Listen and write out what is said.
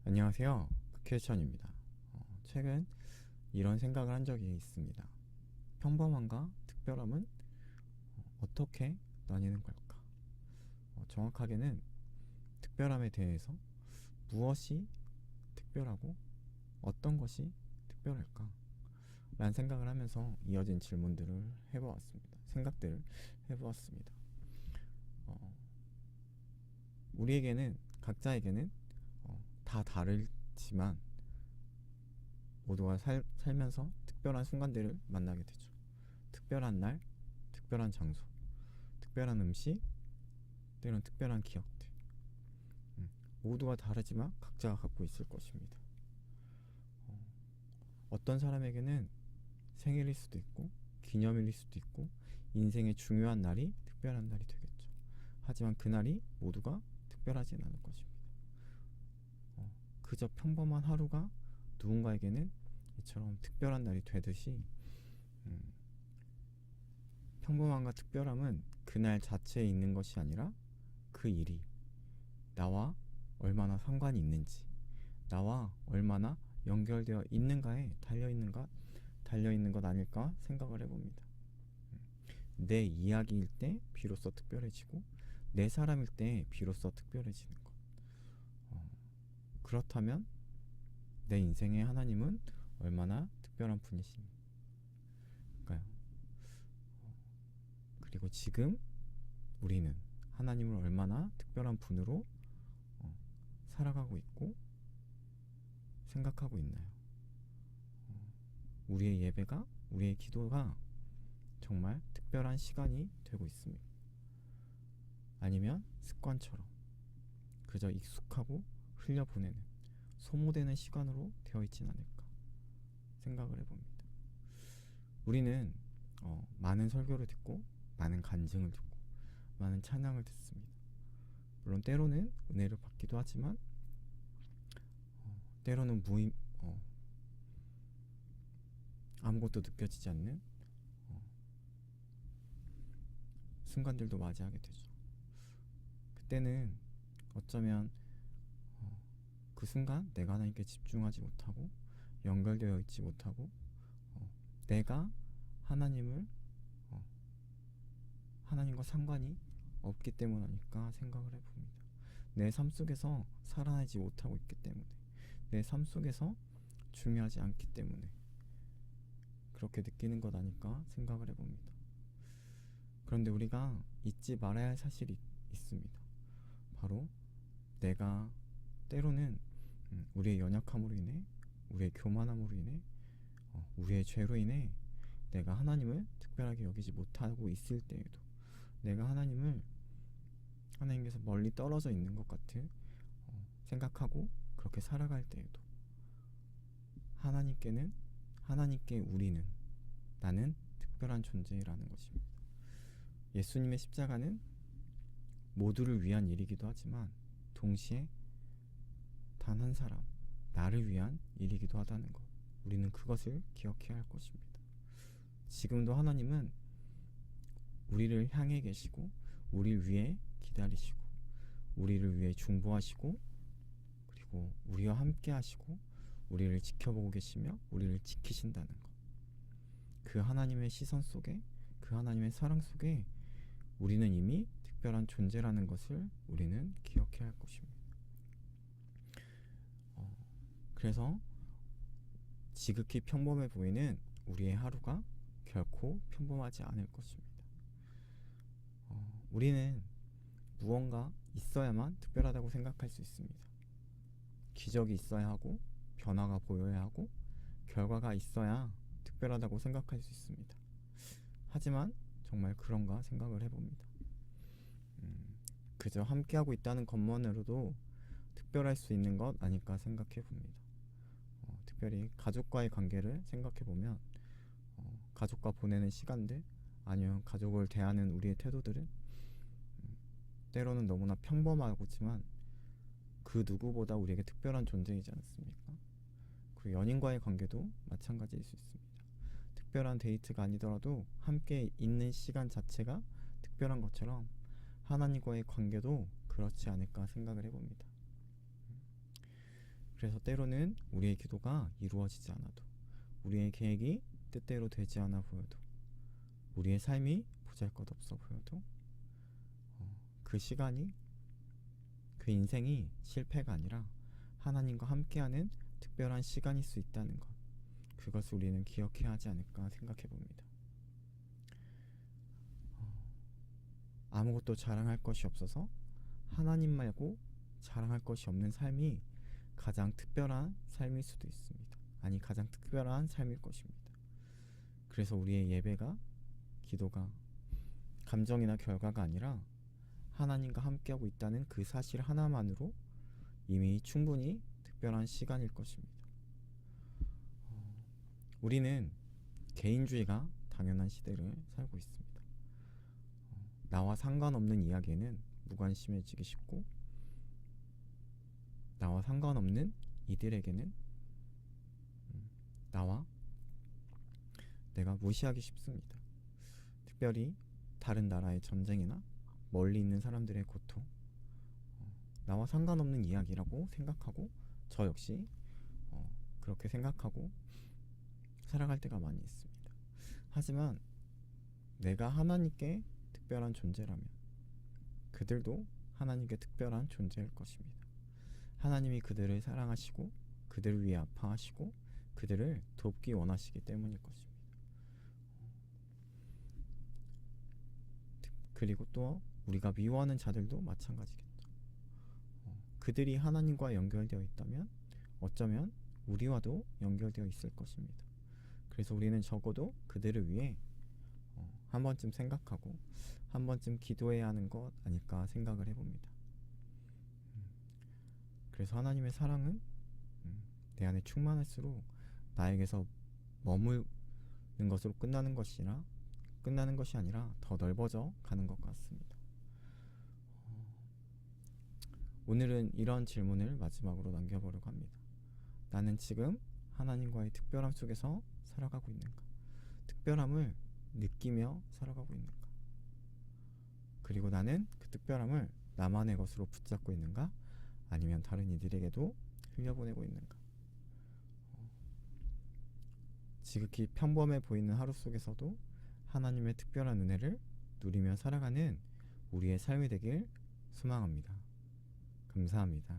안녕하세요. 크리스천입니다. 최근 이런 생각을 한 적이 있습니다. 평범함과 특별함은 어떻게 나뉘는 걸까? 정확하게는 특별함에 대해서 무엇이 특별하고 어떤 것이 특별할까? 라는 생각을 하면서 이어진 질문들을 해보았습니다. 생각들을 해보았습니다. 어, 우리에게는, 각자에게는 다 다르지만 모두가 살면서 특별한 순간들을 만나게 되죠. 특별한 날, 특별한 장소, 특별한 음식, 때론 특별한 기억들. 모두가 다르지만 각자가 갖고 있을 것입니다. 어, 어떤 사람에게는 생일일 수도 있고, 기념일일 수도 있고, 인생의 중요한 날이 특별한 날이 되겠죠. 하지만 그날이 모두가 특별하진 않을 것입니다. 그저 평범한 하루가 누군가에게는 이처럼 특별한 날이 되듯이 음, 평범함과 특별함은 그날 자체에 있는 것이 아니라 그 일이 나와 얼마나 상관이 있는지, 나와 얼마나 연결되어 있는가에 달려있는 것 아닐까 생각을 해봅니다. 내 이야기일 때 비로소 특별해지고 내 사람일 때 비로소 특별해지는 것. 그렇다면 내 인생의 하나님은 얼마나 특별한 분이신가요? 그리고 지금 우리는 하나님을 얼마나 특별한 분으로 살아가고 있고 생각하고 있나요? 우리의 예배가, 우리의 기도가 정말 특별한 시간이 되고 있습니다. 아니면 습관처럼 그저 익숙하고 흘려보내는 소모되는 시간으로 되어 있진 않을까 생각을 해봅니다. 우리는 많은 설교를 듣고 많은 간증을 듣고 많은 찬양을 듣습니다. 물론 때로는 은혜를 받기도 하지만 때로는 아무것도 느껴지지 않는 순간들도 맞이하게 되죠. 그때는 어쩌면 그 순간 내가 하나님께 집중하지 못하고 연결되어 있지 못하고 내가 하나님을 하나님과 상관이 없기 때문 아닐까 생각을 해봅니다. 내 삶 속에서 살아나지 못하고 있기 때문에, 내 삶 속에서 중요하지 않기 때문에 그렇게 느끼는 것 아닐까 생각을 해봅니다. 그런데 우리가 잊지 말아야 할 사실이 있습니다. 바로 내가 때로는 우리의 연약함으로 인해, 우리의 교만함으로 인해, 우리의 죄로 인해 내가 하나님을 특별하게 여기지 못하고 있을 때에도, 내가 하나님께서 멀리 떨어져 있는 것 같은 생각하고 그렇게 살아갈 때에도 하나님께 우리는, 나는 특별한 존재라는 것입니다. 예수님의 십자가는 모두를 위한 일이기도 하지만 동시에 단 한 사람, 나를 위한 일이기도 하다는 것, 우리는 그것을 기억해야 할 것입니다. 지금도 하나님은 우리를 향해 계시고 우리를 위해 기다리시고 우리를 위해 중보하시고 그리고 우리와 함께 하시고 우리를 지켜보고 계시며 우리를 지키신다는 것, 그 하나님의 시선 속에, 그 하나님의 사랑 속에 우리는 이미 특별한 존재라는 것을 우리는 기억해야 할 것입니다. 그래서 지극히 평범해 보이는 우리의 하루가 결코 평범하지 않을 것입니다. 우리는 무언가 있어야만 특별하다고 생각할 수 있습니다. 기적이 있어야 하고 변화가 보여야 하고 결과가 있어야 특별하다고 생각할 수 있습니다. 하지만 정말 그런가 생각을 해봅니다. 그저 함께하고 있다는 것만으로도 특별할 수 있는 것 아닐까 생각해 봅니다. 특별히 가족과의 관계를 생각해 보면 가족과 보내는 시간들, 아니면 가족을 대하는 우리의 태도들은 때로는 너무나 평범하지만 그 누구보다 우리에게 특별한 존재이지 않습니까? 그리고 연인과의 관계도 마찬가지일 수 있습니다. 특별한 데이트가 아니더라도 함께 있는 시간 자체가 특별한 것처럼 하나님과의 관계도 그렇지 않을까 생각을 해봅니다. 그래서 때로는 우리의 기도가 이루어지지 않아도, 우리의 계획이 뜻대로 되지 않아 보여도, 우리의 삶이 보잘것없어 보여도 그 시간이, 그 인생이 실패가 아니라 하나님과 함께하는 특별한 시간일 수 있다는 것, 그것을 우리는 기억해야 하지 않을까 생각해 봅니다. 아무것도 자랑할 것이 없어서 하나님 말고 자랑할 것이 없는 삶이 가장 특별한 삶일 수도 있습니다. 아니, 가장 특별한 삶일 것입니다. 그래서 우리의 예배가, 기도가 감정이나 결과가 아니라 하나님과 함께하고 있다는 그 사실 하나만으로 이미 충분히 특별한 시간일 것입니다. 우리는 개인주의가 당연한 시대를 살고 있습니다. 나와 상관없는 이야기에는 무관심해지기 쉽고, 나와 상관없는 이들에게는 나와 내가 무시하기 쉽습니다. 특별히 다른 나라의 전쟁이나 멀리 있는 사람들의 고통, 나와 상관없는 이야기라고 생각하고, 저 역시 그렇게 생각하고 살아갈 때가 많이 있습니다. 하지만 내가 하나님께 특별한 존재라면 그들도 하나님께 특별한 존재일 것입니다. 하나님이 그들을 사랑하시고 그들을 위해 아파하시고 그들을 돕기 원하시기 때문일 것입니다. 그리고 또 우리가 미워하는 자들도 마찬가지겠죠. 그들이 하나님과 연결되어 있다면 어쩌면 우리와도 연결되어 있을 것입니다. 그래서 우리는 적어도 그들을 위해 한 번쯤 생각하고 한 번쯤 기도해야 하는 것 아닐까 생각을 해봅니다. 그래서 하나님의 사랑은 내 안에 충만할수록 나에게서 머무는 것으로 끝나는 것이 아니라 더 넓어져 가는 것 같습니다. 오늘은 이런 질문을 마지막으로 남겨보려고 합니다. 나는 지금 하나님과의 특별함 속에서 살아가고 있는가? 특별함을 느끼며 살아가고 있는가? 그리고 나는 그 특별함을 나만의 것으로 붙잡고 있는가? 아니면 다른 이들에게도 흘려보내고 있는가? 지극히 평범해 보이는 하루 속에서도 하나님의 특별한 은혜를 누리며 살아가는 우리의 삶이 되길 소망합니다. 감사합니다.